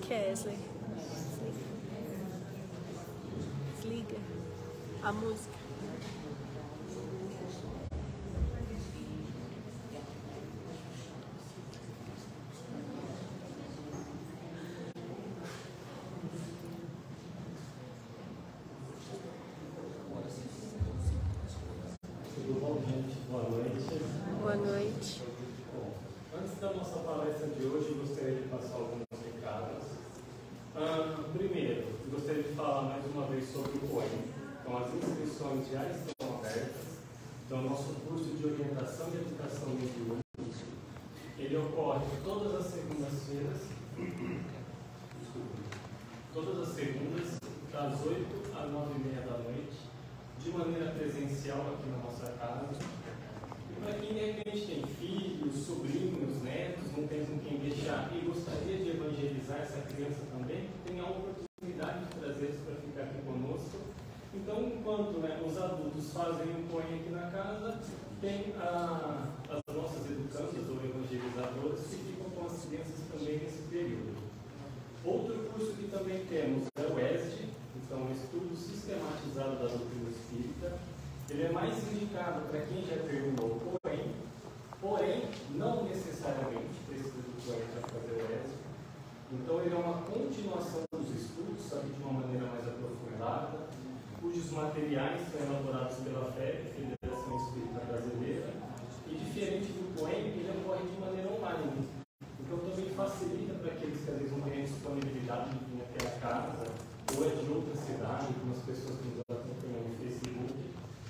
Kesley. Desliga a música. Tudo bom, gente? Boa noite. Boa noite. Bom, antes da nossa palestra de hoje, eu gostaria de passar alguns recados. Primeiro, eu gostaria de falar mais uma vez sobre o POEM. Então, as inscrições já estão abertas. Então, o nosso curso de orientação e educação mediúnica, ele ocorre todas as segundas-feiras, todas as segundas, das 8 às 9h30 da noite, de maneira presencial aqui na nossa casa. E para quem de repente tem filhos, sobrinhos, netos, não tem com quem deixar e gostaria de evangelizar essa criança também, tem a oportunidade de trazê-los para ficar aqui conosco. Então, enquanto os adultos fazem o POEM aqui na casa, tem as nossas educandas ou evangelizadoras que ficam com as crianças também nesse período. Outro curso que também temos é o ESD, então o Estudo Sistematizado da Doutrina Espírita. Ele é mais indicado para quem já terminou o POEM, porém, não necessariamente precisa do POEM para fazer o ESD. Então, ele é uma continuação dos estudos, só que de uma maneira mais aprofundada, cujos materiais são elaborados pela FEB, Federação Espírita Brasileira, e diferente do POEM, ele ocorre de maneira online. Então, também facilita para aqueles que às vezes não têm disponibilidade de vir até a casa, ou é de outra cidade, como as pessoas que nos acompanham no Facebook,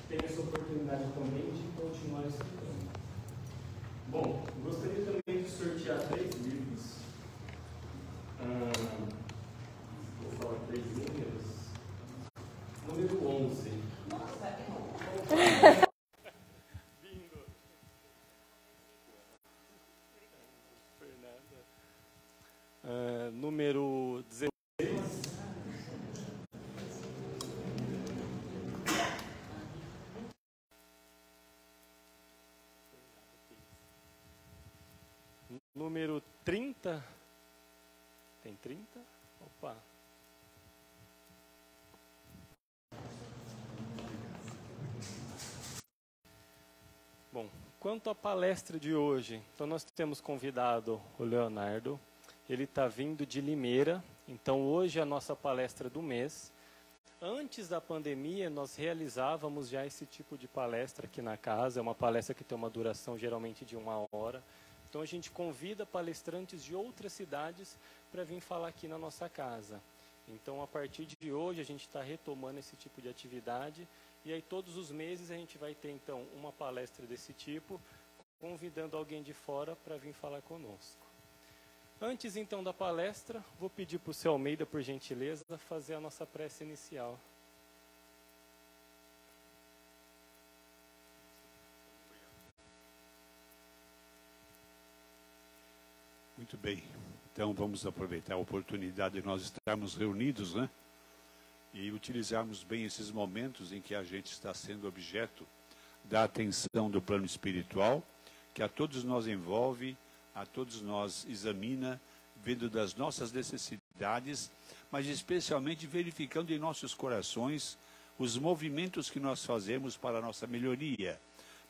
tem essa oportunidade também de continuar estudando. Bom, gostaria também de sortear 3 livros. Vou falar 3 números. Número 11. Bingo. Fernanda. Número 16. Número 30. Tem 30? Opa. Bom, quanto à palestra de hoje, então nós temos convidado o Leonardo. Ele está vindo de Limeira, então hoje é a nossa palestra do mês. Antes da pandemia, nós realizávamos já esse tipo de palestra aqui na casa. É uma palestra que tem uma duração geralmente de 1 hora. Então a gente convida palestrantes de outras cidades para vir falar aqui na nossa casa. Então a partir de hoje a gente está retomando esse tipo de atividade e aí todos os meses a gente vai ter então uma palestra desse tipo, convidando alguém de fora para vir falar conosco. Antes então da palestra, vou pedir para o seu Almeida, por gentileza, fazer a nossa prece inicial. Muito bem, então vamos aproveitar a oportunidade de nós estarmos reunidos, né? E utilizarmos bem esses momentos em que a gente está sendo objeto da atenção do plano espiritual, que a todos nós envolve, a todos nós examina, vendo das nossas necessidades, mas especialmente verificando em nossos corações os movimentos que nós fazemos para a nossa melhoria,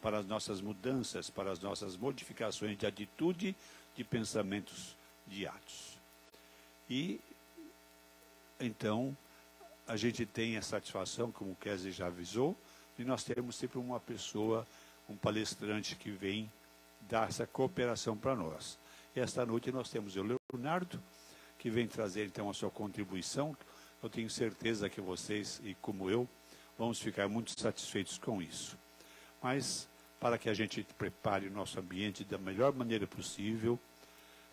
para as nossas mudanças, para as nossas modificações de atitude, de pensamentos, de atos. E, então, a gente tem a satisfação, como o Kesley já avisou, de nós termos sempre uma pessoa, um palestrante que vem dar essa cooperação para nós. E esta noite nós temos o Leonardo, que vem trazer então a sua contribuição. Eu tenho certeza que vocês, e como eu, vamos ficar muito satisfeitos com isso. Mas, para que a gente prepare o nosso ambiente da melhor maneira possível,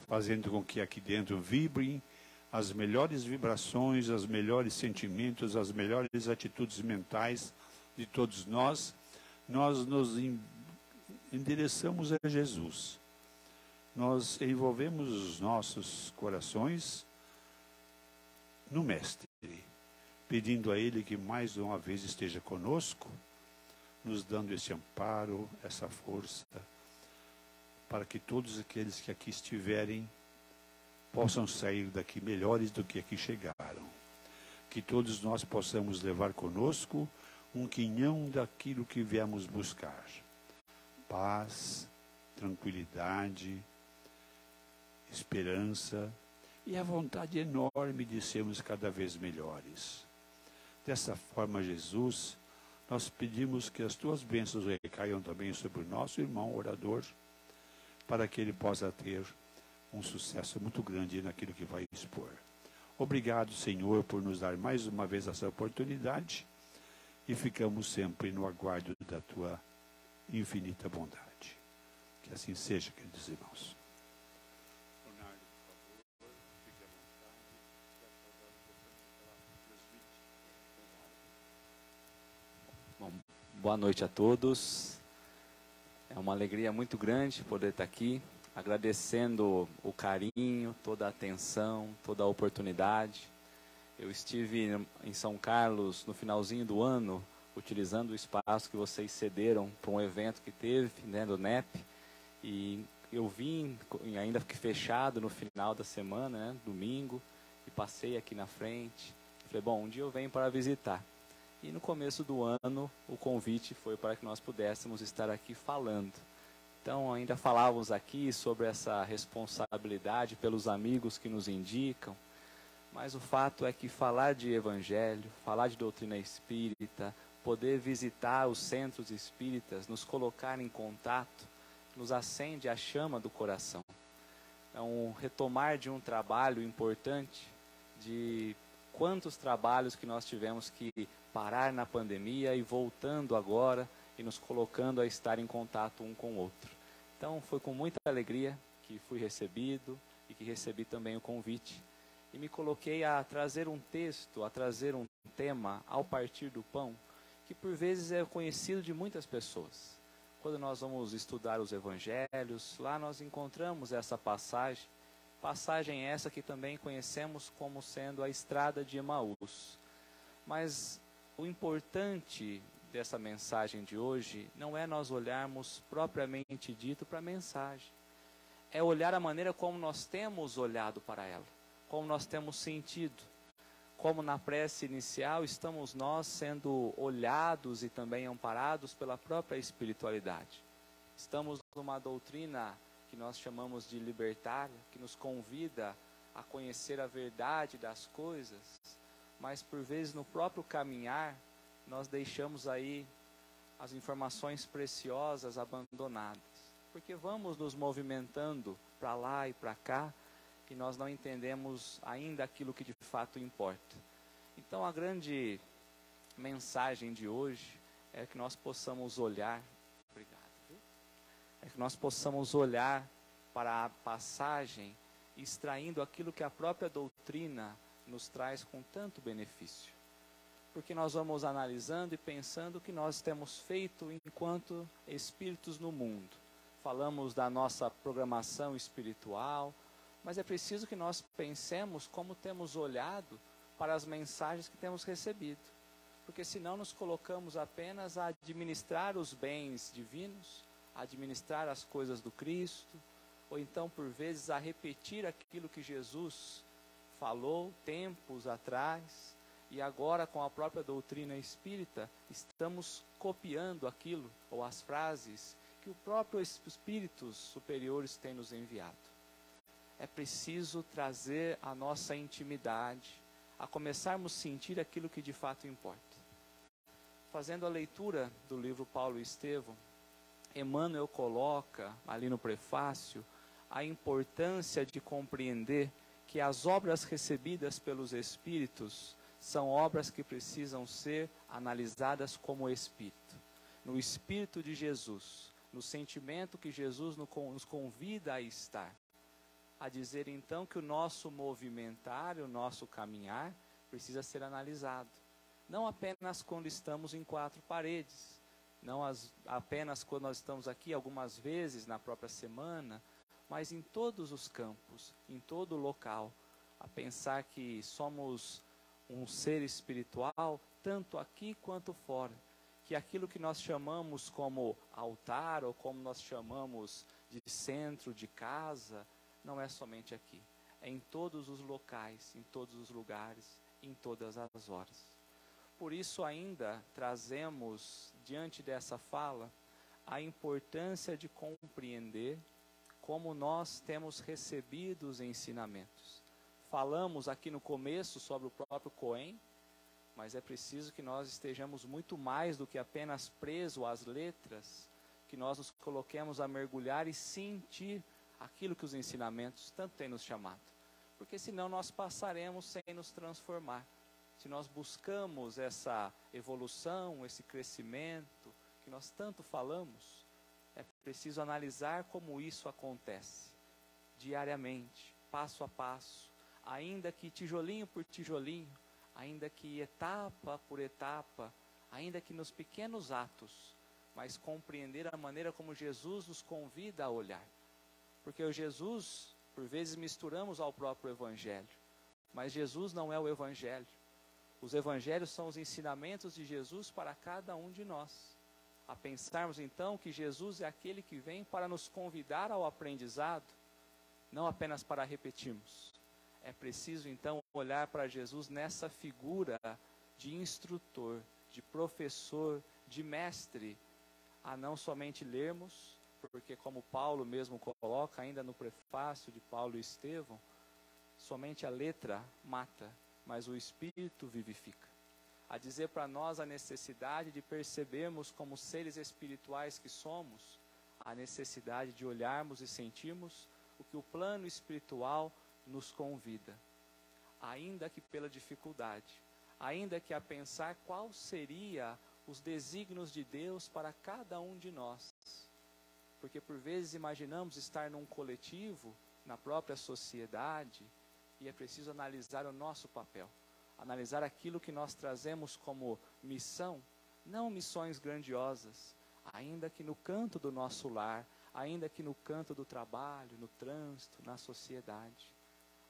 fazendo com que aqui dentro vibrem as melhores vibrações, os melhores sentimentos, as melhores atitudes mentais de todos nós, nós nos endereçamos a Jesus. Nós envolvemos os nossos corações no Mestre, pedindo a Ele que mais uma vez esteja conosco, nos dando esse amparo, essa força, para que todos aqueles que aqui estiverem possam sair daqui melhores do que aqui chegaram. Que todos nós possamos levar conosco um quinhão daquilo que viemos buscar. Paz, tranquilidade, esperança e a vontade enorme de sermos cada vez melhores. Dessa forma, Jesus, nós pedimos que as tuas bênçãos recaiam também sobre o nosso irmão orador, para que ele possa ter um sucesso muito grande naquilo que vai expor. Obrigado, Senhor, por nos dar mais uma vez essa oportunidade e ficamos sempre no aguardo da tua infinita bondade. Que assim seja, queridos irmãos. Leonardo, por favor, fique à vontade. Bom, boa noite a todos. É uma alegria muito grande poder estar aqui, agradecendo o carinho, toda a atenção, toda a oportunidade. Eu estive em São Carlos no finalzinho do ano, utilizando o espaço que vocês cederam para um evento que teve, né, do NEP, e eu vim, ainda fiquei fechado no final da semana, né, domingo, e passei aqui na frente. Falei, bom, um dia eu venho para visitar. E no começo do ano, o convite foi para que nós pudéssemos estar aqui falando. Então, ainda falávamos aqui sobre essa responsabilidade pelos amigos que nos indicam, mas o fato é que falar de evangelho, falar de doutrina espírita, poder visitar os centros espíritas, nos colocar em contato, nos acende a chama do coração. É um retomar de um trabalho importante, de quantos trabalhos que nós tivemos que parar na pandemia e voltando agora e nos colocando a estar em contato um com o outro. Então foi com muita alegria que fui recebido e que recebi também o convite. E me coloquei a trazer um texto, a trazer um tema ao partir do pão, que por vezes é conhecido de muitas pessoas. Quando nós vamos estudar os evangelhos, lá nós encontramos essa passagem essa que também conhecemos como sendo a estrada de Emaús. Mas o importante dessa mensagem de hoje não é nós olharmos propriamente dito para a mensagem. É olhar a maneira como nós temos olhado para ela, como nós temos sentido. Como na prece inicial estamos nós sendo olhados e também amparados pela própria espiritualidade. Estamos numa doutrina que nós chamamos de libertária, que nos convida a conhecer a verdade das coisas, mas por vezes no próprio caminhar nós deixamos aí as informações preciosas abandonadas, porque vamos nos movimentando para lá e para cá e nós não entendemos ainda aquilo que de fato importa. Então a grande mensagem de hoje é que nós possamos olhar, é que nós possamos olhar para a passagem, extraindo aquilo que a própria doutrina nos traz com tanto benefício. Porque nós vamos analisando e pensando o que nós temos feito enquanto espíritos no mundo. Falamos da nossa programação espiritual, mas é preciso que nós pensemos como temos olhado para as mensagens que temos recebido. Porque senão nos colocamos apenas a administrar os bens divinos, a administrar as coisas do Cristo, ou então por vezes a repetir aquilo que Jesus falou tempos atrás, e agora com a própria doutrina espírita, estamos copiando aquilo, ou as frases, que o próprio Espíritos superiores têm nos enviado. É preciso trazer a nossa intimidade, a começarmos a sentir aquilo que de fato importa. Fazendo a leitura do livro Paulo e Estevão, Emmanuel coloca ali no prefácio a importância de compreender que as obras recebidas pelos Espíritos são obras que precisam ser analisadas como Espírito. No Espírito de Jesus, no sentimento que Jesus nos convida a estar. A dizer então que o nosso movimentar, o nosso caminhar, precisa ser analisado. Não apenas quando estamos em quatro paredes, não apenas quando nós estamos aqui algumas vezes na própria semana, mas em todos os campos, em todo local, a pensar que somos um ser espiritual, tanto aqui quanto fora, que aquilo que nós chamamos como altar, ou como nós chamamos de centro, de casa, não é somente aqui, é em todos os locais, em todos os lugares, em todas as horas. Por isso ainda trazemos diante dessa fala a importância de compreender como nós temos recebido os ensinamentos. Falamos aqui no começo sobre o próprio Cohen, mas é preciso que nós estejamos muito mais do que apenas presos às letras, que nós nos coloquemos a mergulhar e sentir aquilo que os ensinamentos tanto têm nos chamado. Porque senão nós passaremos sem nos transformar. Se nós buscamos essa evolução, esse crescimento que nós tanto falamos, é preciso analisar como isso acontece, diariamente, passo a passo, ainda que tijolinho por tijolinho, ainda que etapa por etapa, ainda que nos pequenos atos, mas compreender a maneira como Jesus nos convida a olhar. Porque o Jesus, por vezes misturamos ao próprio Evangelho, mas Jesus não é o Evangelho. Os Evangelhos são os ensinamentos de Jesus para cada um de nós. A pensarmos então que Jesus é aquele que vem para nos convidar ao aprendizado, não apenas para repetirmos. É preciso então olhar para Jesus nessa figura de instrutor, de professor, de mestre, a não somente lermos, porque como Paulo mesmo coloca ainda no prefácio de Paulo e Estevão, somente a letra mata, mas o Espírito vivifica. A dizer para nós a necessidade de percebermos como seres espirituais que somos, a necessidade de olharmos e sentirmos o que o plano espiritual nos convida, ainda que pela dificuldade, ainda que a pensar qual seria os desígnios de Deus para cada um de nós. Porque por vezes imaginamos estar num coletivo, na própria sociedade, e é preciso analisar o nosso papel, analisar aquilo que nós trazemos como missão, não missões grandiosas, ainda que no canto do nosso lar, ainda que no canto do trabalho, no trânsito, na sociedade,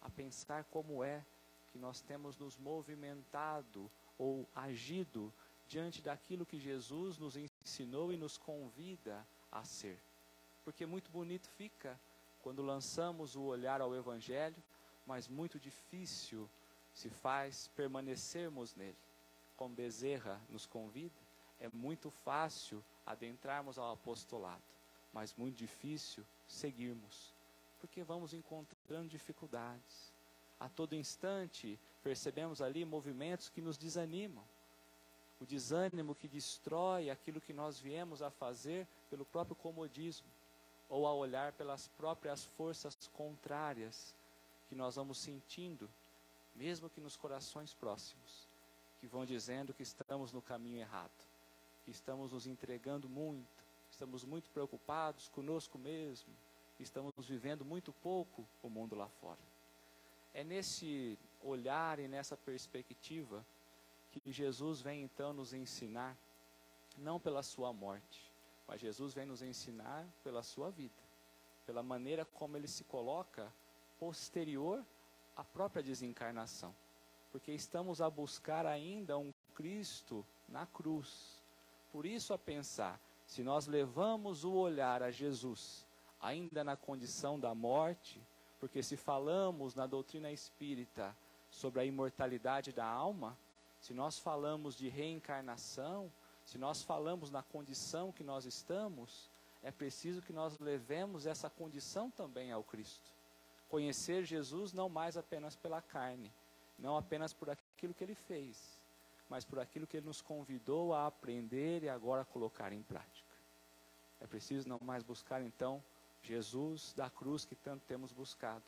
a pensar como é que nós temos nos movimentado ou agido diante daquilo que Jesus nos ensinou e nos convida a ser. Porque muito bonito fica quando lançamos o olhar ao Evangelho, mas muito difícil se faz permanecermos nele. Como Bezerra nos convida, é muito fácil adentrarmos ao apostolado, mas muito difícil seguirmos, porque vamos encontrando dificuldades. A todo instante percebemos ali movimentos que nos desanimam. O desânimo que destrói aquilo que nós viemos a fazer pelo próprio comodismo, ou a olhar pelas próprias forças contrárias que nós vamos sentindo, mesmo que nos corações próximos, que vão dizendo que estamos no caminho errado, que estamos nos entregando muito, estamos muito preocupados conosco mesmo, estamos vivendo muito pouco o mundo lá fora. É nesse olhar e nessa perspectiva que Jesus vem então nos ensinar, não pela sua morte, mas Jesus vem nos ensinar pela sua vida, pela maneira como ele se coloca posterior à própria desencarnação. Porque estamos a buscar ainda um Cristo na cruz. Por isso a pensar, se nós levamos o olhar a Jesus, ainda na condição da morte, porque se falamos na doutrina espírita sobre a imortalidade da alma, se nós falamos de reencarnação, se nós falamos na condição que nós estamos, é preciso que nós levemos essa condição também ao Cristo. Conhecer Jesus não mais apenas pela carne, não apenas por aquilo que ele fez, mas por aquilo que ele nos convidou a aprender e agora colocar em prática. É preciso não mais buscar então Jesus da cruz que tanto temos buscado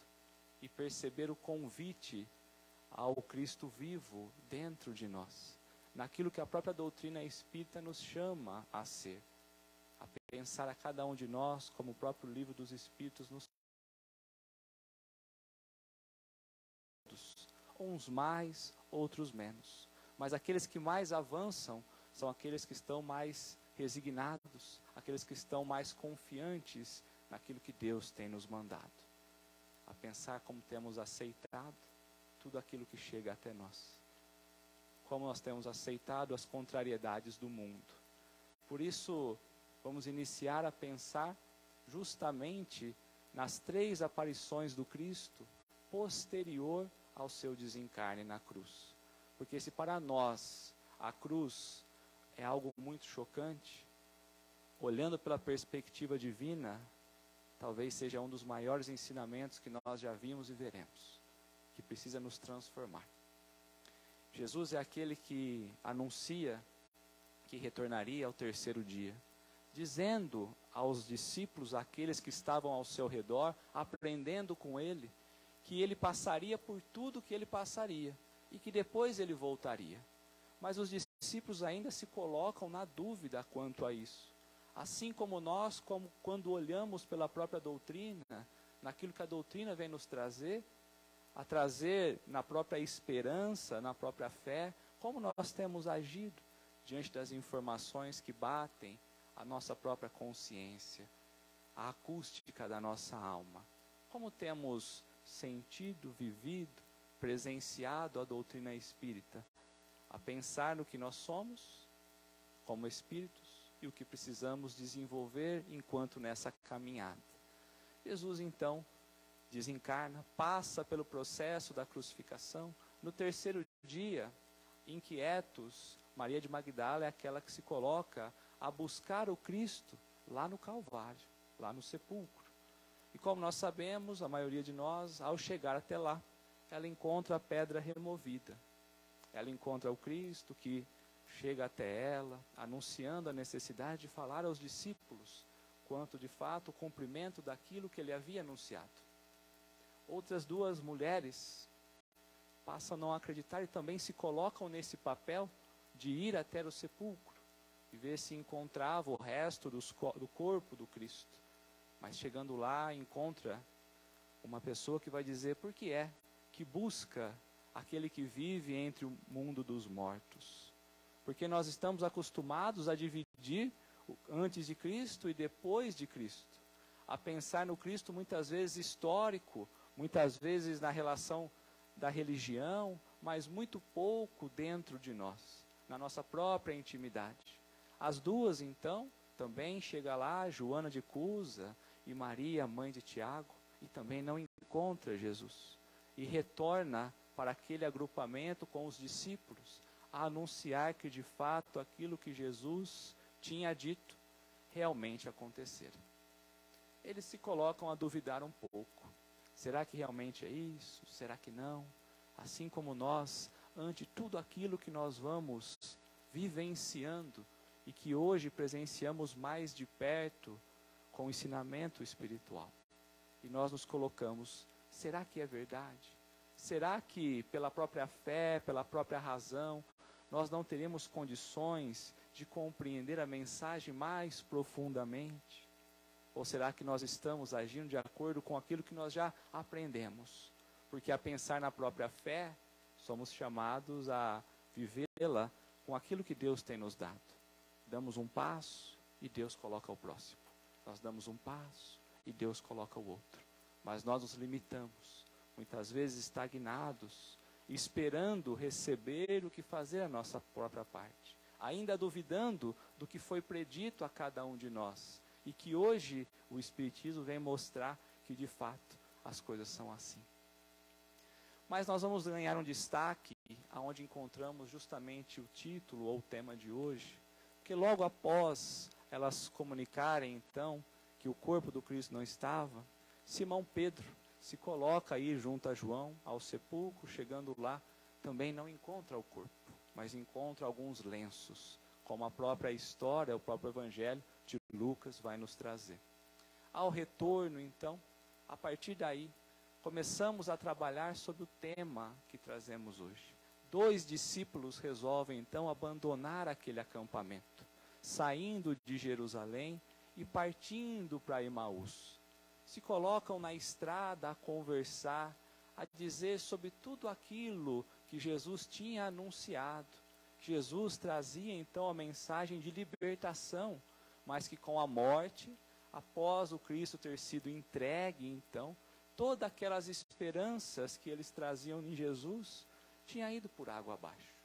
e perceber o convite ao Cristo vivo dentro de nós, naquilo que a própria doutrina espírita nos chama a ser, a pensar a cada um de nós como o próprio livro dos Espíritos nos uns mais, outros menos, mas aqueles que mais avançam são aqueles que estão mais resignados, aqueles que estão mais confiantes naquilo que Deus tem nos mandado, a pensar como temos aceitado tudo aquilo que chega até nós, como nós temos aceitado as contrariedades do mundo. Por isso, vamos iniciar a pensar justamente nas 3 aparições do Cristo posterior ao seu desencarne na cruz. Porque se para nós a cruz é algo muito chocante, olhando pela perspectiva divina, talvez seja um dos maiores ensinamentos que nós já vimos e veremos, que precisa nos transformar. Jesus é aquele que anuncia que retornaria ao terceiro dia, dizendo aos discípulos, aqueles que estavam ao seu redor, aprendendo com ele, que ele passaria por tudo que ele passaria e que depois ele voltaria. Mas os discípulos ainda se colocam na dúvida quanto a isso. Assim como nós, quando olhamos pela própria doutrina, naquilo que a doutrina vem nos trazer, a trazer na própria esperança, na própria fé, como nós temos agido diante das informações que batem a nossa própria consciência, a acústica da nossa alma. Como temos sentido, vivido, presenciado a doutrina espírita, a pensar no que nós somos como espíritos e o que precisamos desenvolver enquanto nessa caminhada. Jesus então desencarna, passa pelo processo da crucificação. No terceiro dia, inquietos, Maria de Magdala é aquela que se coloca a buscar o Cristo lá no Calvário, lá no sepulcro. E como nós sabemos, a maioria de nós, ao chegar até lá, ela encontra a pedra removida. Ela encontra o Cristo que chega até ela, anunciando a necessidade de falar aos discípulos quanto de fato o cumprimento daquilo que ele havia anunciado. Outras duas mulheres passam a não acreditar e também se colocam nesse papel de ir até o sepulcro e ver se encontrava o resto do corpo do Cristo. Mas chegando lá, encontra uma pessoa que vai dizer por que é que busca aquele que vive entre o mundo dos mortos. Porque nós estamos acostumados a dividir antes de Cristo e depois de Cristo. A pensar no Cristo muitas vezes histórico, muitas vezes na relação da religião, mas muito pouco dentro de nós, na nossa própria intimidade. As duas, então, também chega lá, Joana de Cusa e Maria, mãe de Tiago, e também não encontra Jesus. E retorna para aquele agrupamento com os discípulos, a anunciar que de fato aquilo que Jesus tinha dito realmente acontecer. Eles se colocam a duvidar um pouco. Será que realmente é isso? Será que não? Assim como nós, ante tudo aquilo que nós vamos vivenciando e que hoje presenciamos mais de perto com o ensinamento espiritual. E nós nos colocamos, será que é verdade? Será que pela própria fé, pela própria razão, nós não teremos condições de compreender a mensagem mais profundamente? Ou será que nós estamos agindo de acordo com aquilo que nós já aprendemos? Porque a pensar na própria fé, somos chamados a vivê-la com aquilo que Deus tem nos dado. Damos um passo e Deus coloca o próximo. Nós damos um passo e Deus coloca o outro. Mas nós nos limitamos, muitas vezes estagnados, esperando receber o que fazer a nossa própria parte. Ainda duvidando do que foi predito a cada um de nós. E que hoje o Espiritismo vem mostrar que de fato as coisas são assim. Mas nós vamos ganhar um destaque aonde encontramos justamente o título ou o tema de hoje. Porque logo após elas comunicarem então que o corpo do Cristo não estava, Simão Pedro se coloca aí junto a João ao sepulcro, chegando lá, também não encontra o corpo, mas encontra alguns lenços, como a própria história, o próprio Evangelho de Lucas vai nos trazer. Ao retorno, então, a partir daí, começamos a trabalhar sobre o tema que trazemos hoje. 2 discípulos resolvem, então, abandonar aquele acampamento, saindo de Jerusalém e partindo para Emaús. Se colocam na estrada a conversar, a dizer sobre tudo aquilo que Jesus tinha anunciado. Jesus trazia, então, a mensagem de libertação, mas que com a morte, após o Cristo ter sido entregue, então, todas aquelas esperanças que eles traziam em Jesus, tinha ido por água abaixo.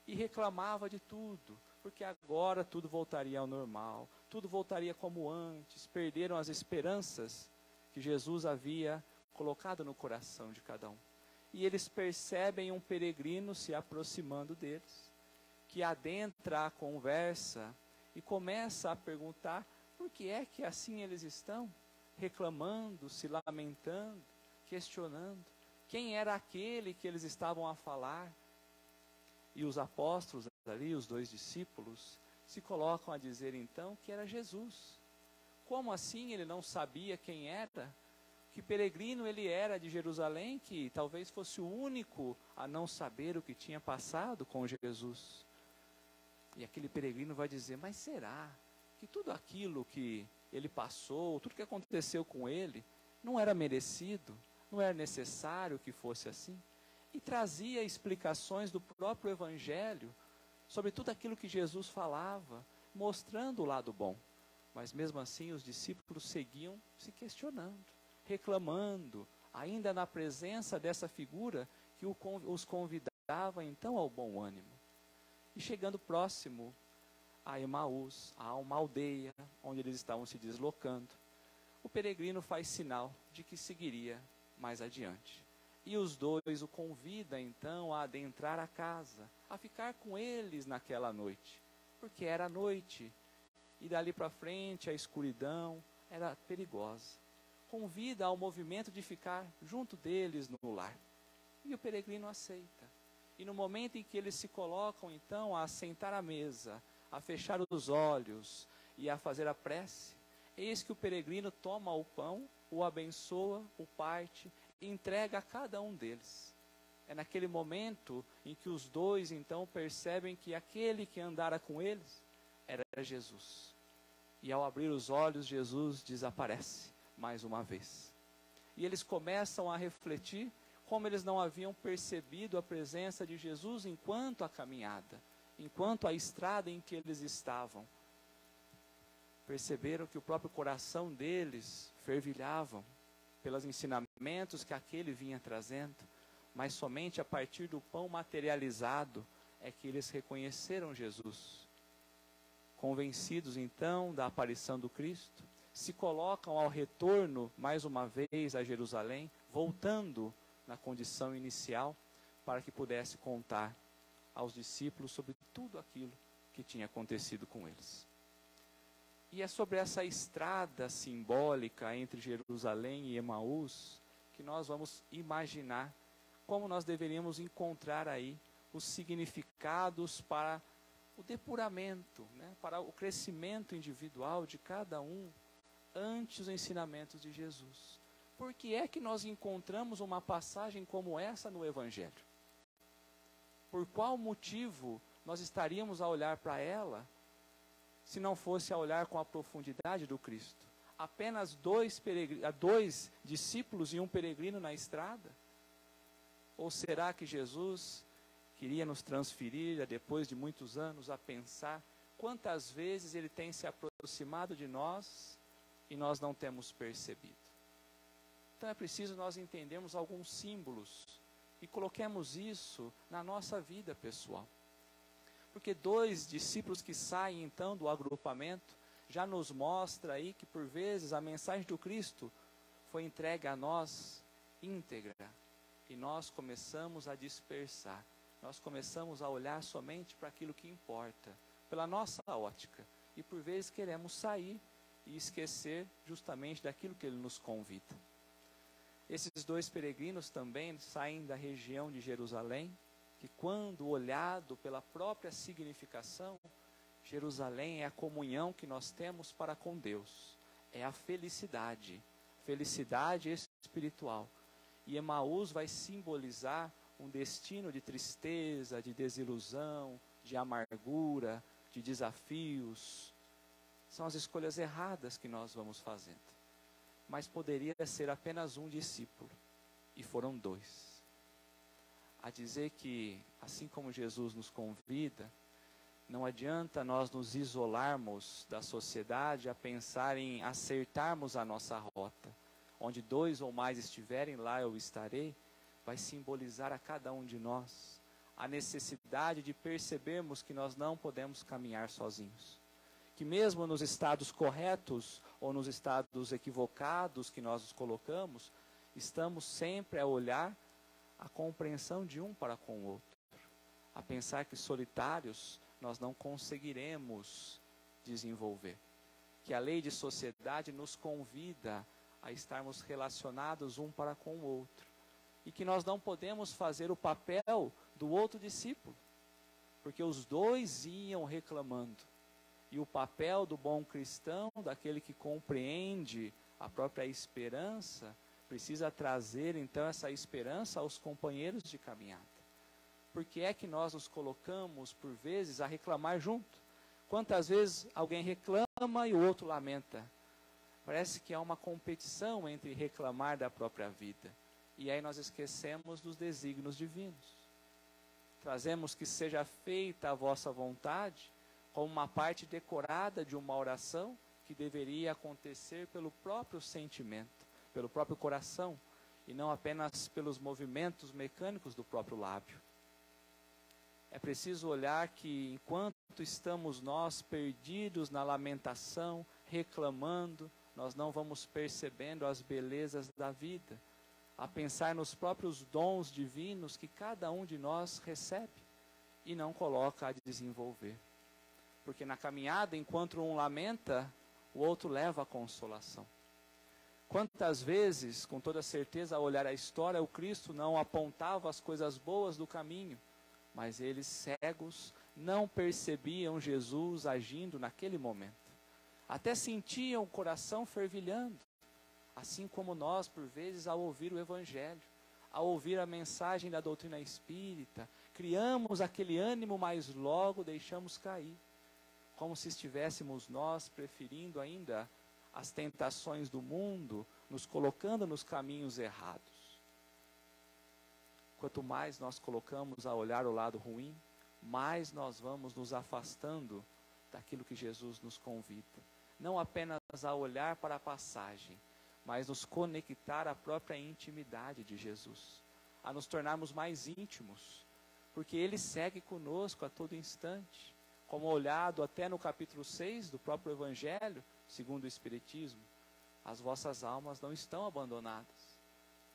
E reclamava de tudo, porque agora tudo voltaria ao normal, tudo voltaria como antes, perderam as esperanças que Jesus havia colocado no coração de cada um. E eles percebem um peregrino se aproximando deles, que adentra a conversa e começa a perguntar por que é que assim eles estão, reclamando, se lamentando, questionando quem era aquele que eles estavam a falar. E os apóstolos ali, os 2 discípulos, se colocam a dizer então que era Jesus. Como assim ele não sabia quem era? Que peregrino ele era de Jerusalém, que talvez fosse o único a não saber o que tinha passado com Jesus. E aquele peregrino vai dizer, mas será que tudo aquilo que ele passou, tudo que aconteceu com ele, não era merecido? Não era necessário que fosse assim? E trazia explicações do próprio Evangelho sobre tudo aquilo que Jesus falava, mostrando o lado bom. Mas mesmo assim os discípulos seguiam se questionando, reclamando, ainda na presença dessa figura que os convidava então ao bom ânimo. E chegando próximo a Emaús, a uma aldeia onde eles estavam se deslocando, o peregrino faz sinal de que seguiria mais adiante. E os 2 o convidam então a adentrar a casa, a ficar com eles naquela noite, porque era noite e dali para frente a escuridão era perigosa. Convida ao movimento de ficar junto deles no lar. E o peregrino aceita. E no momento em que eles se colocam então a sentar à mesa, a fechar os olhos e a fazer a prece, eis que o peregrino toma o pão, o abençoa, o parte e entrega a cada um deles. É naquele momento em que os 2 então percebem que aquele que andara com eles era Jesus. E ao abrir os olhos, Jesus desaparece mais uma vez. E eles começam a refletir como eles não haviam percebido a presença de Jesus enquanto a caminhada, enquanto a estrada em que eles estavam. Perceberam que o próprio coração deles fervilhava pelos ensinamentos que aquele vinha trazendo, mas somente a partir do pão materializado é que eles reconheceram Jesus. Convencidos então da aparição do Cristo, se colocam ao retorno mais uma vez a Jerusalém, voltando na condição inicial, para que pudesse contar aos discípulos sobre tudo aquilo que tinha acontecido com eles. E é sobre essa estrada simbólica entre Jerusalém e Emaús que nós vamos imaginar como nós deveríamos encontrar aí os significados para o depuramento, né, para o crescimento individual de cada um ante os ensinamentos de Jesus. Por que é que nós encontramos uma passagem como essa no Evangelho? Por qual motivo nós estaríamos a olhar para ela se não fosse a olhar com a profundidade do Cristo? Apenas 2 discípulos e um peregrino na estrada? Ou será que Jesus queria nos transferir, depois de muitos anos, a pensar quantas vezes Ele tem se aproximado de nós e nós não temos percebido? Então é preciso nós entendermos alguns símbolos e coloquemos isso na nossa vida pessoal. Porque 2 discípulos que saem então do agrupamento já nos mostra aí que por vezes a mensagem do Cristo foi entregue a nós íntegra e nós começamos a dispersar. Nós começamos a olhar somente para aquilo que importa, pela nossa ótica. E por vezes queremos sair e esquecer justamente daquilo que Ele nos convida. Esses 2 peregrinos também saem da região de Jerusalém, que quando olhado pela própria significação, Jerusalém é a comunhão que nós temos para com Deus. É a felicidade espiritual. E Emaús vai simbolizar um destino de tristeza, de desilusão, de amargura, de desafios. São as escolhas erradas que nós vamos fazendo. Mas poderia ser apenas um discípulo, e foram 2. A dizer que, assim como Jesus nos convida, não adianta nós nos isolarmos da sociedade a pensar em acertarmos a nossa rota. Onde 2 ou mais estiverem, lá eu estarei, vai simbolizar a cada um de nós a necessidade de percebermos que nós não podemos caminhar sozinhos. Que mesmo nos estados corretos ou nos estados equivocados que nós nos colocamos, estamos sempre a olhar a compreensão de um para com o outro, a pensar que solitários nós não conseguiremos desenvolver, que a lei de sociedade nos convida a estarmos relacionados um para com o outro, e que nós não podemos fazer o papel do outro discípulo, porque os dois iam reclamando, e o papel do bom cristão, daquele que compreende a própria esperança, precisa trazer então essa esperança aos companheiros de caminhada. Por que é que nós nos colocamos, por vezes, a reclamar junto? Quantas vezes alguém reclama e o outro lamenta? Parece que há uma competição entre reclamar da própria vida. E aí nós esquecemos dos desígnios divinos. Trazemos que seja feita a vossa vontade como uma parte decorada de uma oração que deveria acontecer pelo próprio sentimento, pelo próprio coração, e não apenas pelos movimentos mecânicos do próprio lábio. É preciso olhar que enquanto estamos nós perdidos na lamentação, reclamando, nós não vamos percebendo as belezas da vida, a pensar nos próprios dons divinos que cada um de nós recebe e não coloca a desenvolver. Porque na caminhada, enquanto um lamenta, o outro leva a consolação. Quantas vezes, com toda certeza, ao olhar a história, o Cristo não apontava as coisas boas do caminho, mas eles, cegos, não percebiam Jesus agindo naquele momento. Até sentiam o coração fervilhando, assim como nós, por vezes, ao ouvir o Evangelho, ao ouvir a mensagem da doutrina espírita, criamos aquele ânimo, mas logo deixamos cair, como se estivéssemos nós preferindo ainda as tentações do mundo, nos colocando nos caminhos errados. Quanto mais nós colocamos a olhar o lado ruim, mais nós vamos nos afastando daquilo que Jesus nos convida. Não apenas a olhar para a passagem, mas nos conectar à própria intimidade de Jesus, a nos tornarmos mais íntimos, porque Ele segue conosco a todo instante, como olhado até no capítulo 6 do próprio Evangelho, segundo o Espiritismo, as vossas almas não estão abandonadas.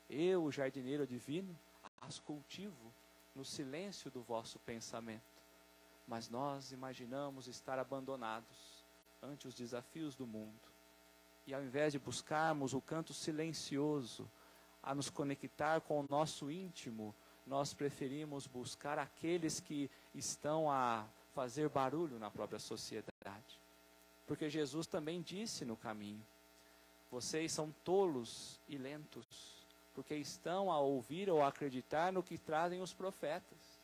Eu, o jardineiro divino, as cultivo no silêncio do vosso pensamento. Mas nós imaginamos estar abandonados ante os desafios do mundo. E ao invés de buscarmos o canto silencioso, a nos conectar com o nosso íntimo, nós preferimos buscar aqueles que estão a fazer barulho na própria sociedade. Porque Jesus também disse no caminho: vocês são tolos e lentos, porque estão a ouvir ou a acreditar no que trazem os profetas.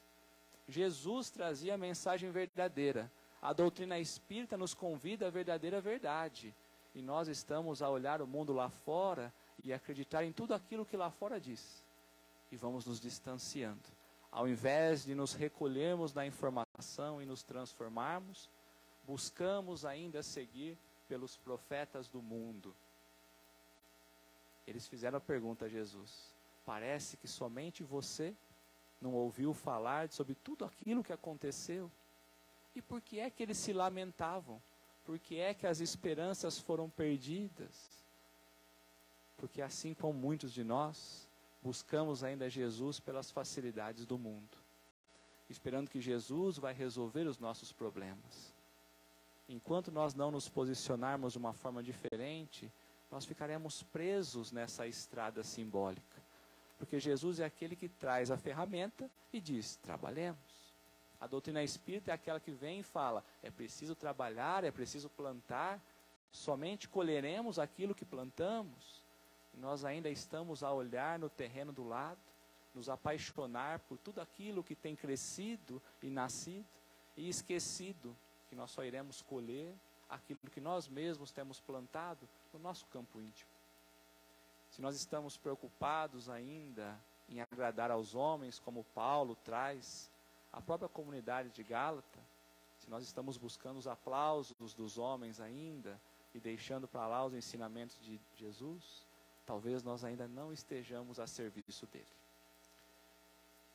Jesus trazia a mensagem verdadeira. A doutrina espírita nos convida à verdadeira verdade. E nós estamos a olhar o mundo lá fora e acreditar em tudo aquilo que lá fora diz. E vamos nos distanciando. Ao invés de nos recolhermos na informação e nos transformarmos, buscamos ainda seguir pelos profetas do mundo. Eles fizeram a pergunta a Jesus: parece que somente você não ouviu falar sobre tudo aquilo que aconteceu? E por que é que eles se lamentavam? Por que é que as esperanças foram perdidas? Porque assim como muitos de nós, buscamos ainda Jesus pelas facilidades do mundo, esperando que Jesus vai resolver os nossos problemas. Enquanto nós não nos posicionarmos de uma forma diferente, nós ficaremos presos nessa estrada simbólica. Porque Jesus é aquele que traz a ferramenta e diz: trabalhemos. A doutrina espírita é aquela que vem e fala: é preciso trabalhar, é preciso plantar, somente colheremos aquilo que plantamos. E nós ainda estamos a olhar no terreno do lado, nos apaixonar por tudo aquilo que tem crescido e nascido, e esquecido que nós só iremos colher aquilo que nós mesmos temos plantado no nosso campo íntimo. Se nós estamos preocupados ainda em agradar aos homens, como Paulo traz a própria comunidade de Gálata, se nós estamos buscando os aplausos dos homens ainda e deixando para lá os ensinamentos de Jesus, talvez nós ainda não estejamos a serviço dele.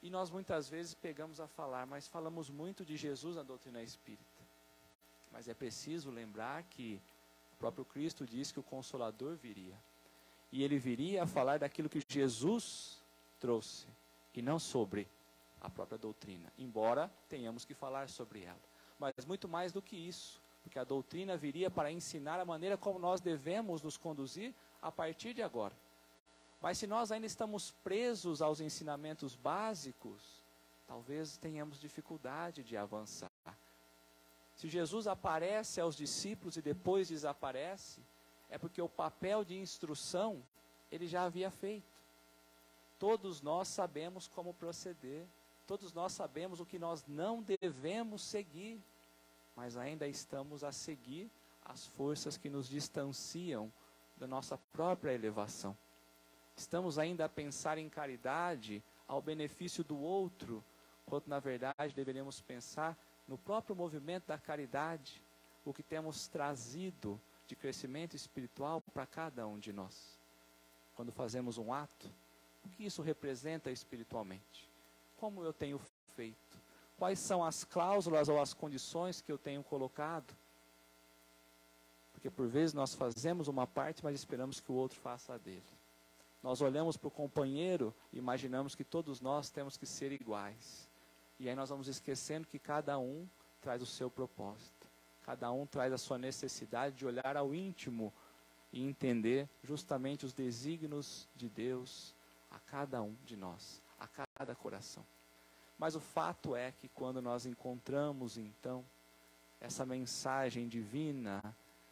E nós muitas vezes pegamos a falar, mas falamos muito de Jesus na doutrina espírita. Mas é preciso lembrar que o próprio Cristo diz que o Consolador viria. E ele viria a falar daquilo que Jesus trouxe, e não sobre a própria doutrina, embora tenhamos que falar sobre ela. Mas muito mais do que isso, porque a doutrina viria para ensinar a maneira como nós devemos nos conduzir a partir de agora. Mas se nós ainda estamos presos aos ensinamentos básicos, talvez tenhamos dificuldade de avançar. Se Jesus aparece aos discípulos e depois desaparece, é porque o papel de instrução ele já havia feito. Todos nós sabemos como proceder, todos nós sabemos o que nós não devemos seguir, mas ainda estamos a seguir as forças que nos distanciam da nossa própria elevação. Estamos ainda a pensar em caridade ao benefício do outro, quando na verdade deveríamos pensar no próprio movimento da caridade, o que temos trazido de crescimento espiritual para cada um de nós. Quando fazemos um ato, o que isso representa espiritualmente? Como eu tenho feito? Quais são as cláusulas ou as condições que eu tenho colocado? Porque por vezes nós fazemos uma parte, mas esperamos que o outro faça a dele. Nós olhamos para o companheiro e imaginamos que todos nós temos que ser iguais. E aí nós vamos esquecendo que cada um traz o seu propósito. Cada um traz a sua necessidade de olhar ao íntimo e entender justamente os desígnios de Deus a cada um de nós, a cada coração. Mas o fato é que quando nós encontramos então essa mensagem divina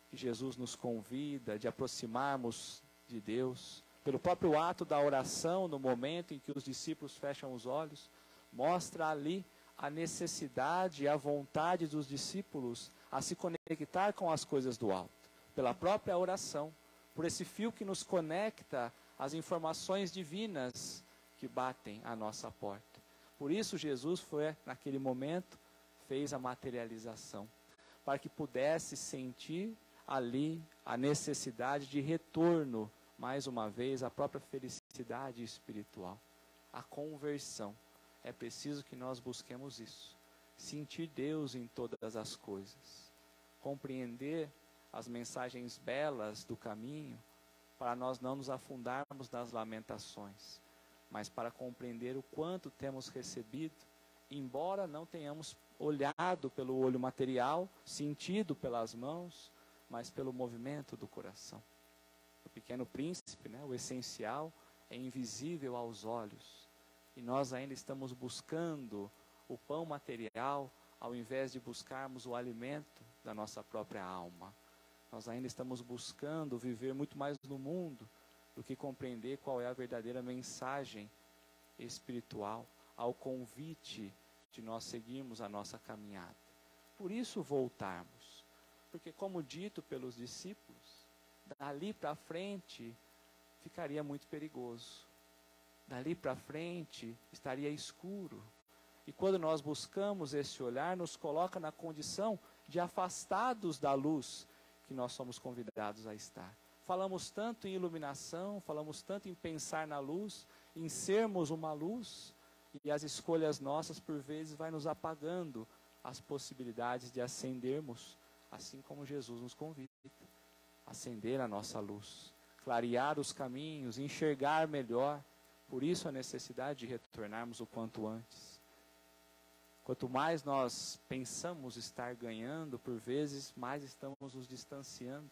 que Jesus nos convida de aproximarmos de Deus, pelo próprio ato da oração, no momento em que os discípulos fecham os olhos, mostra ali a necessidade e a vontade dos discípulos a se conectar com as coisas do alto, pela própria oração, por esse fio que nos conecta às informações divinas que batem à nossa porta. Por isso Jesus foi, naquele momento, fez a materialização, para que pudesse sentir ali a necessidade de retorno, mais uma vez, à própria felicidade espiritual, a conversão. É preciso que nós busquemos isso, sentir Deus em todas as coisas, compreender as mensagens belas do caminho, para nós não nos afundarmos nas lamentações, mas para compreender o quanto temos recebido, embora não tenhamos olhado pelo olho material, sentido pelas mãos, mas pelo movimento do coração. O Pequeno Príncipe, o essencial, é invisível aos olhos. E nós ainda estamos buscando o pão material, ao invés de buscarmos o alimento da nossa própria alma. Nós ainda estamos buscando viver muito mais no mundo do que compreender qual é a verdadeira mensagem espiritual, ao convite de nós seguirmos a nossa caminhada. Por isso voltarmos, porque como dito pelos discípulos, dali para frente ficaria muito perigoso. Dali para frente estaria escuro. E quando nós buscamos esse olhar, nos coloca na condição de afastados da luz que nós somos convidados a estar. Falamos tanto em iluminação, falamos tanto em pensar na luz, em sermos uma luz, e as escolhas nossas, por vezes, vai nos apagando as possibilidades de acendermos, assim como Jesus nos convida. Acender a nossa luz, clarear os caminhos, enxergar melhor. Por isso a necessidade de retornarmos o quanto antes. Quanto mais nós pensamos estar ganhando, por vezes mais estamos nos distanciando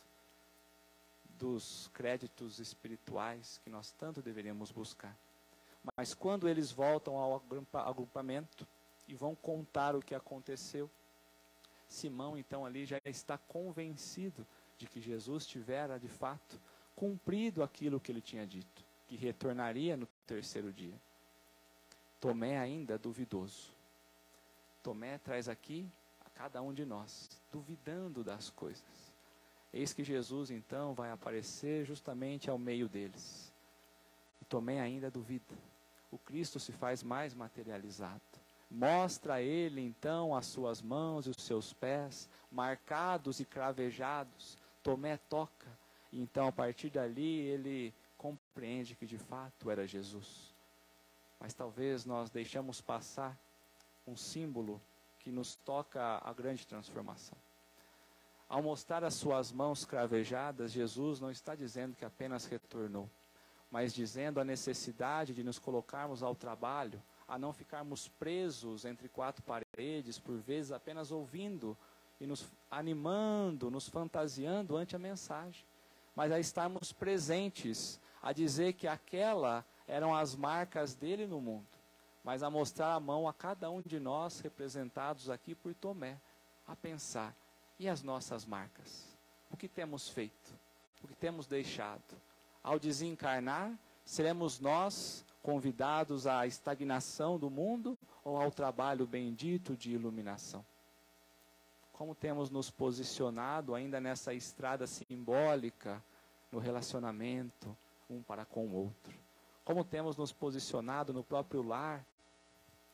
dos créditos espirituais que nós tanto deveríamos buscar. Mas quando eles voltam ao agrupamento e vão contar o que aconteceu, Simão então ali já está convencido de que Jesus tivera de fato cumprido aquilo que ele tinha dito, que retornaria no terceiro dia. Tomé ainda duvidoso. Tomé traz aqui a cada um de nós, duvidando das coisas. Eis que Jesus então vai aparecer justamente ao meio deles. E Tomé ainda duvida. O Cristo se faz mais materializado. Mostra a ele então as suas mãos e os seus pés, marcados e cravejados. Tomé toca. E então a partir dali ele compreende que de fato era Jesus. Mas talvez nós deixamos passar um símbolo que nos toca a grande transformação. Ao mostrar as suas mãos cravejadas, Jesus não está dizendo que apenas retornou. mas dizendo a necessidade de nos colocarmos ao trabalho, a não ficarmos presos entre quatro paredes, por vezes apenas ouvindo e nos animando, nos fantasiando ante a mensagem, mas a estarmos presentes, a dizer que aquela eram as marcas dele no mundo, mas a mostrar a mão a cada um de nós, representados aqui por Tomé, a pensar, e as nossas marcas? O que temos feito? O que temos deixado? Ao desencarnar, seremos nós convidados à estagnação do mundo ou ao trabalho bendito de iluminação? Como temos nos posicionado ainda nessa estrada simbólica, no relacionamento um para com o outro? Como temos nos posicionado no próprio lar,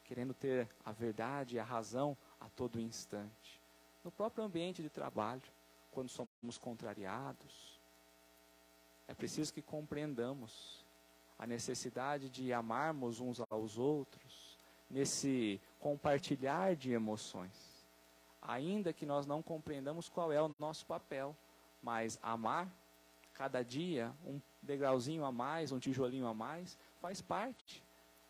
querendo ter a verdade e a razão a todo instante? No próprio ambiente de trabalho, quando somos contrariados, é preciso que compreendamos a necessidade de amarmos uns aos outros, nesse compartilhar de emoções. Ainda que nós não compreendamos qual é o nosso papel, mas amar, cada dia, um degrauzinho a mais, um tijolinho a mais, faz parte.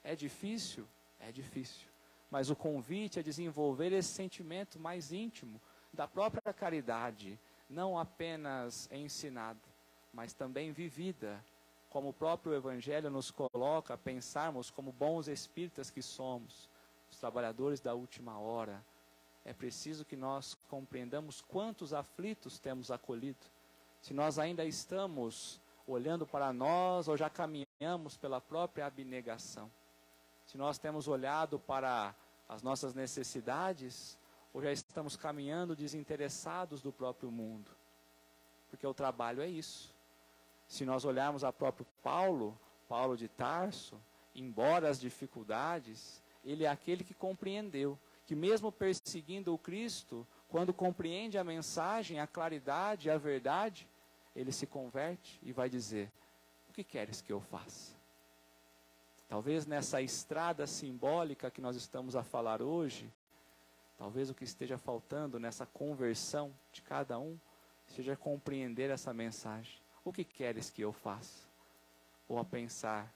É difícil? É difícil. Mas o convite é desenvolver esse sentimento mais íntimo da própria caridade, não apenas ensinada, mas também vivida, como o próprio Evangelho nos coloca a pensarmos como bons espíritas que somos, os trabalhadores da última hora. É preciso que nós compreendamos quantos aflitos temos acolhido. Se nós ainda estamos olhando para nós ou já caminhamos pela própria abnegação. Se nós temos olhado para as nossas necessidades ou já estamos caminhando desinteressados do próprio mundo. Porque o trabalho é isso. Se nós olharmos a próprio Paulo de Tarso, embora as dificuldades, ele é aquele que compreendeu que mesmo perseguindo o Cristo, quando compreende a mensagem, a claridade, a verdade, ele se converte e vai dizer, o que queres que eu faça? Talvez nessa estrada simbólica que nós estamos a falar hoje, talvez o que esteja faltando nessa conversão de cada um, seja compreender essa mensagem. O que queres que eu faça? Ou a pensar,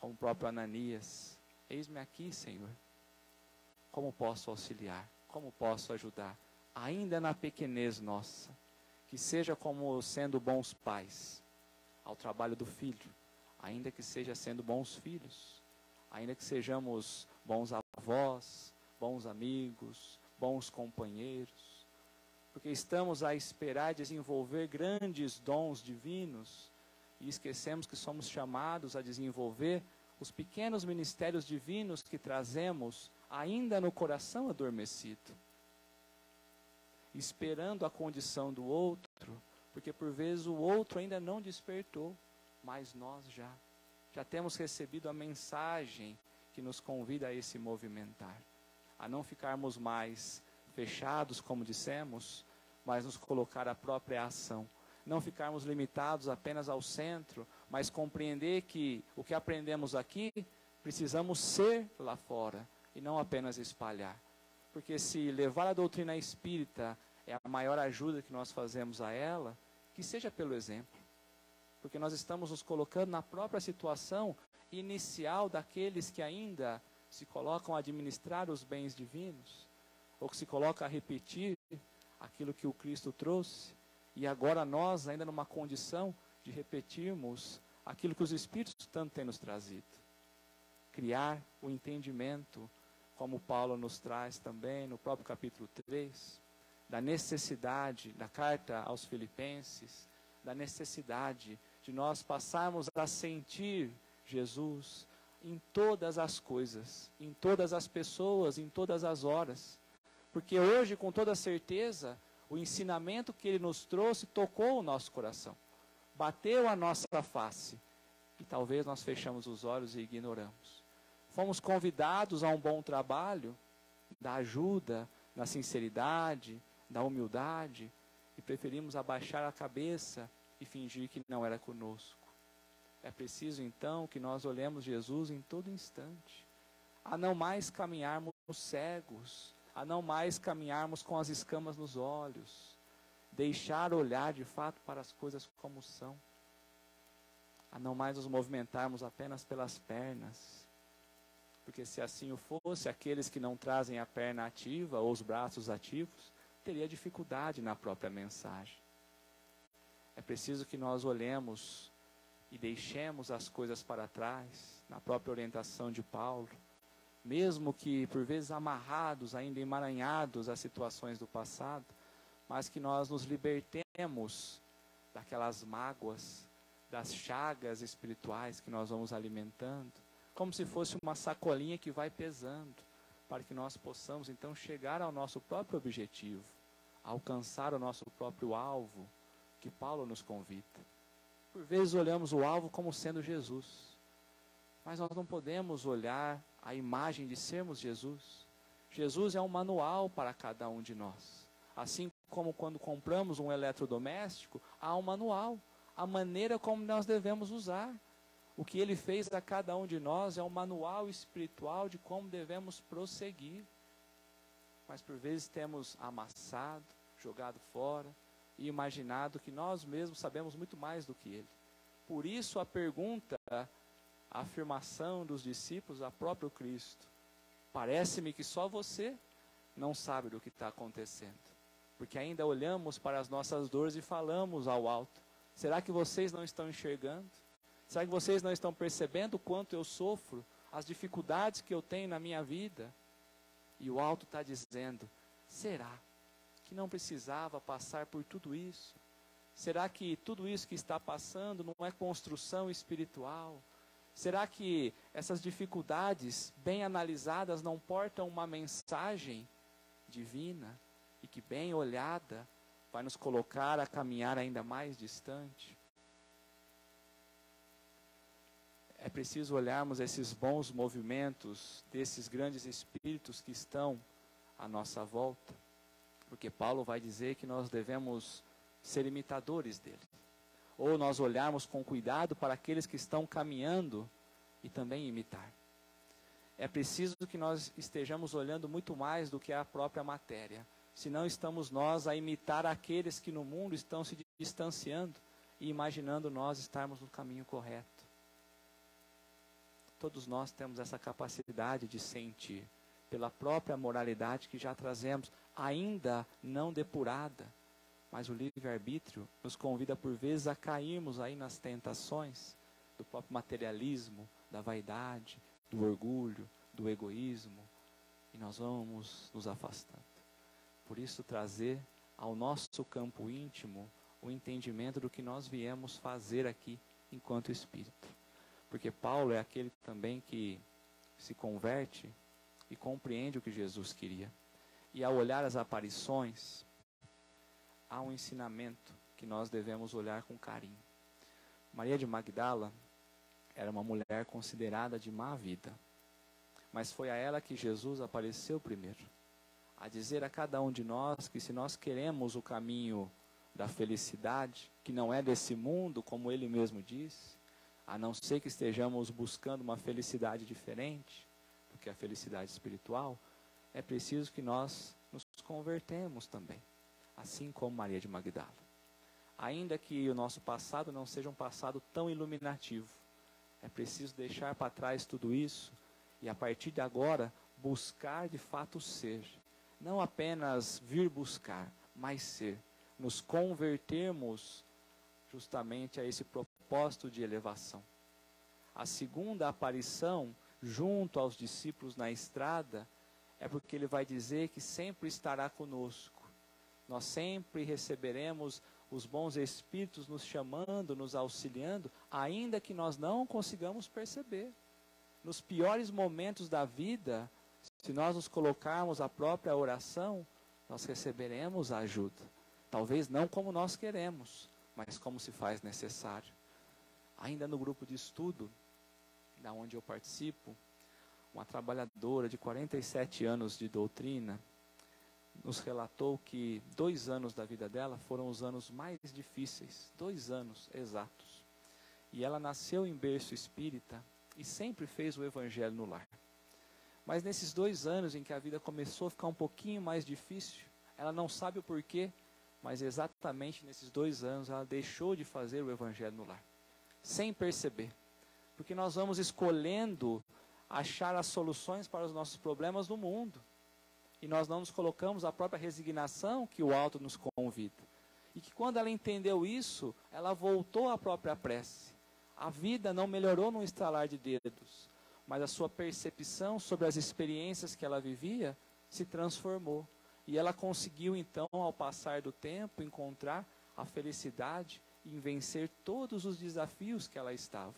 como o próprio Ananias, eis-me aqui, Senhor. Como posso auxiliar? Como posso ajudar? Ainda na pequenez nossa, que seja como sendo bons pais, ao trabalho do filho, ainda que seja sendo bons filhos, ainda que sejamos bons avós, bons amigos, bons companheiros, porque estamos a esperar desenvolver grandes dons divinos e esquecemos que somos chamados a desenvolver os pequenos ministérios divinos que trazemos ainda no coração adormecido, esperando a condição do outro, porque por vezes o outro ainda não despertou, mas nós já temos recebido a mensagem que nos convida a esse movimentar, a não ficarmos mais fechados, como dissemos, mas nos colocar a própria ação, não ficarmos limitados apenas ao centro, mas compreender que o que aprendemos aqui, precisamos ser lá fora, e não apenas espalhar. Porque se levar a doutrina espírita é a maior ajuda que nós fazemos a ela, que seja pelo exemplo. Porque nós estamos nos colocando na própria situação inicial daqueles que ainda se colocam a administrar os bens divinos, ou que se colocam a repetir aquilo que o Cristo trouxe, e agora nós ainda numa condição de repetirmos aquilo que os Espíritos tanto têm nos trazido. Criar o entendimento, como Paulo nos traz também no próprio capítulo 3, da necessidade, da carta aos Filipenses, da necessidade de nós passarmos a sentir Jesus em todas as coisas, em todas as pessoas, em todas as horas. Porque hoje, com toda certeza, o ensinamento que ele nos trouxe tocou o nosso coração, bateu a nossa face, e talvez nós fechamos os olhos e ignoramos. Fomos convidados a um bom trabalho, da ajuda, da sinceridade, da humildade, e preferimos abaixar a cabeça e fingir que não era conosco. É preciso então que nós olhemos Jesus em todo instante, a não mais caminharmos cegos, a não mais caminharmos com as escamas nos olhos, deixar olhar de fato para as coisas como são. a não mais nos movimentarmos apenas pelas pernas. Porque se assim o fosse, aqueles que não trazem a perna ativa ou os braços ativos, teria dificuldade na própria mensagem. É preciso que nós olhemos e deixemos as coisas para trás, na própria orientação de Paulo, mesmo que por vezes amarrados, ainda emaranhados às situações do passado, mas que nós nos libertemos daquelas mágoas, das chagas espirituais que nós vamos alimentando, como se fosse uma sacolinha que vai pesando, para que nós possamos então chegar ao nosso próprio objetivo, alcançar o nosso próprio alvo, que Paulo nos convida. Por vezes olhamos o alvo como sendo Jesus, mas nós não podemos olhar a imagem de sermos Jesus. Jesus é um manual para cada um de nós. Assim como quando compramos um eletrodoméstico, há um manual, a maneira como nós devemos usar. O que ele fez a cada um de nós é um manual espiritual de como devemos prosseguir. Mas por vezes temos amassado, jogado fora e imaginado que nós mesmos sabemos muito mais do que ele. Por isso a pergunta, a afirmação dos discípulos a próprio Cristo: parece-me que só você não sabe do que está acontecendo. Porque ainda olhamos para as nossas dores e falamos ao alto: será que vocês não estão enxergando? Será que vocês não estão percebendo o quanto eu sofro, as dificuldades que eu tenho na minha vida? E o alto está dizendo: será que não precisava passar por tudo isso? Será que tudo isso que está passando não é construção espiritual? Será que essas dificuldades bem analisadas não portam uma mensagem divina e que bem olhada vai nos colocar a caminhar ainda mais distante? É preciso olharmos esses bons movimentos desses grandes espíritos que estão à nossa volta, porque Paulo vai dizer que nós devemos ser imitadores dele. Ou nós olharmos com cuidado para aqueles que estão caminhando e também imitar. É preciso que nós estejamos olhando muito mais do que a própria matéria, senão estamos nós a imitar aqueles que no mundo estão se distanciando e imaginando nós estarmos no caminho correto. Todos nós temos essa capacidade de sentir, pela própria moralidade que já trazemos, ainda não depurada. Mas o livre-arbítrio nos convida por vezes a cairmos aí nas tentações do próprio materialismo, da vaidade, do orgulho, do egoísmo. E nós vamos nos afastando. Por isso trazer ao nosso campo íntimo o entendimento do que nós viemos fazer aqui enquanto espírito. Porque Paulo é aquele também que se converte e compreende o que Jesus queria. E ao olhar as aparições, há um ensinamento que nós devemos olhar com carinho. Maria de Magdala era uma mulher considerada de má vida, mas foi a ela que Jesus apareceu primeiro, a dizer a cada um de nós que se nós queremos o caminho da felicidade, que não é desse mundo, como ele mesmo disse, a não ser que estejamos buscando uma felicidade diferente, porque a felicidade espiritual, é preciso que nós nos convertemos também, assim como Maria de Magdala. Ainda que o nosso passado não seja um passado tão iluminativo, é preciso deixar para trás tudo isso e a partir de agora buscar de fato ser. Não apenas vir buscar, mas ser. Nos convertermos justamente a esse propósito de elevação. A segunda aparição, junto aos discípulos na estrada, é porque ele vai dizer que sempre estará conosco. Nós sempre receberemos os bons espíritos nos chamando, nos auxiliando, ainda que nós não consigamos perceber. Nos piores momentos da vida, se nós nos colocarmos a própria oração, nós receberemos a ajuda. Talvez não como nós queremos, mas como se faz necessário. Ainda no grupo de estudo, da onde eu participo, uma trabalhadora de 47 anos de doutrina, nos relatou que 2 anos da vida dela foram os anos mais difíceis, 2 anos exatos. E ela nasceu em berço espírita e sempre fez o evangelho no lar. Mas nesses 2 anos em que a vida começou a ficar um pouquinho mais difícil, ela não sabe o porquê, mas exatamente nesses 2 anos ela deixou de fazer o evangelho no lar. sem perceber. Porque nós vamos escolhendo achar as soluções para os nossos problemas no mundo. E nós não nos colocamos a própria resignação que o alto nos convida. E que quando ela entendeu isso, ela voltou à própria prece. A vida não melhorou num estalar de dedos, mas a sua percepção sobre as experiências que ela vivia se transformou. E ela conseguiu então, ao passar do tempo, encontrar a felicidade em vencer todos os desafios que ela estava.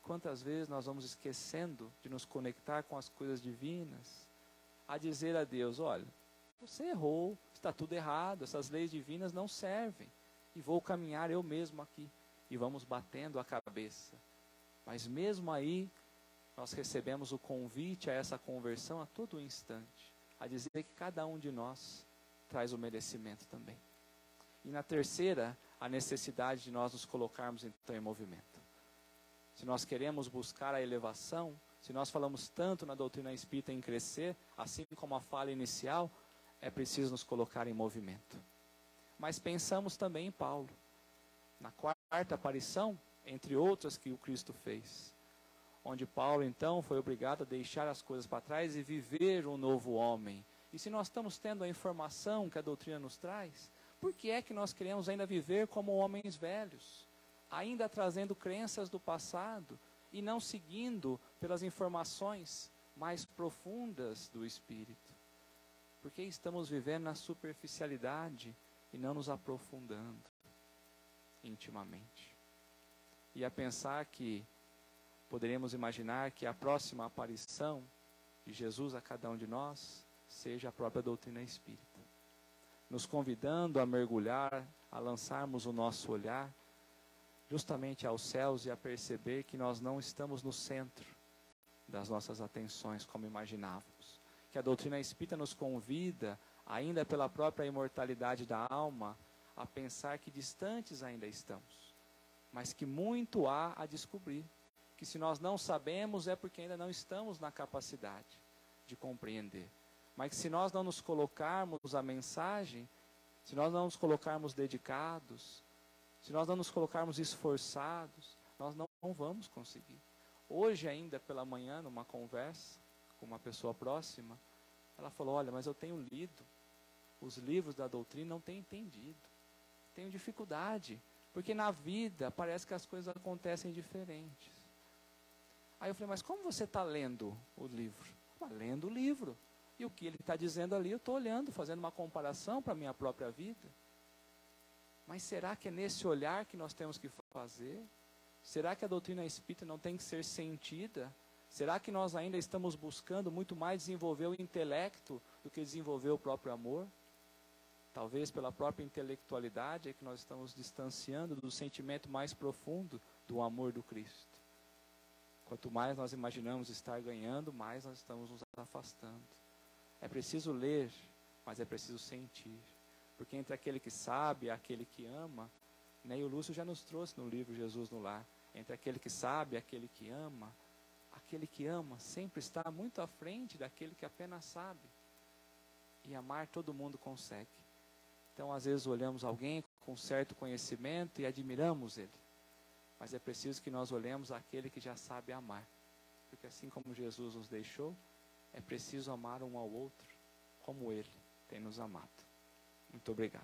Quantas vezes nós vamos esquecendo de nos conectar com as coisas divinas, a dizer a Deus, olha, você errou, está tudo errado, essas leis divinas não servem, e vou caminhar eu mesmo aqui, e vamos batendo a cabeça. Mas mesmo aí, nós recebemos o convite a essa conversão a todo instante, a dizer que cada um de nós traz o merecimento também. E na terceira, a necessidade de nós nos colocarmos então em movimento. Se nós queremos buscar a elevação, se nós falamos tanto na doutrina espírita em crescer, assim como a fala inicial, é preciso nos colocar em movimento. Mas pensamos também em Paulo, na quarta aparição, entre outras que o Cristo fez, onde Paulo então foi obrigado a deixar as coisas para trás e viver um novo homem. E se nós estamos tendo a informação que a doutrina nos traz, por que é que nós queremos ainda viver como homens velhos? Ainda trazendo crenças do passado e não seguindo pelas informações mais profundas do Espírito. Porque estamos vivendo na superficialidade e não nos aprofundando intimamente. E a pensar que poderíamos imaginar que a próxima aparição de Jesus a cada um de nós seja a própria doutrina espírita, nos convidando a mergulhar, a lançarmos o nosso olhar justamente aos céus e a perceber que nós não estamos no centro das nossas atenções como imaginávamos. Que a doutrina espírita nos convida, ainda pela própria imortalidade da alma, a pensar que distantes ainda estamos, mas que muito há a descobrir. Que se nós não sabemos é porque ainda não estamos na capacidade de compreender. Mas que se nós não nos colocarmos a mensagem, se nós não nos colocarmos dedicados, se nós não nos colocarmos esforçados, nós não vamos conseguir. Hoje ainda pela manhã, numa conversa com uma pessoa próxima, ela falou, olha, mas eu tenho lido os livros da doutrina, não tenho entendido. Tenho dificuldade, porque na vida parece que as coisas acontecem diferentes. Aí eu falei, mas como você está lendo o livro? Lendo o livro. E o que ele está dizendo ali, eu estou olhando, fazendo uma comparação para a minha própria vida. Mas será que é nesse olhar que nós temos que fazer? Será que a doutrina espírita não tem que ser sentida? Será que nós ainda estamos buscando muito mais desenvolver o intelecto do que desenvolver o próprio amor? Talvez pela própria intelectualidade é que nós estamos distanciando do sentimento mais profundo do amor do Cristo. Quanto mais nós imaginamos estar ganhando, mais nós estamos nos afastando. É preciso ler, mas é preciso sentir. Porque entre aquele que sabe e aquele que ama, né, e o Lúcio já nos trouxe no livro Jesus no Lar, entre aquele que sabe e aquele que ama sempre está muito à frente daquele que apenas sabe. E amar todo mundo consegue. Então, às vezes, olhamos alguém com certo conhecimento e admiramos ele. Mas é preciso que nós olhemos aquele que já sabe amar. Porque assim como Jesus nos deixou, é preciso amar um ao outro como ele tem nos amado. Muito obrigado.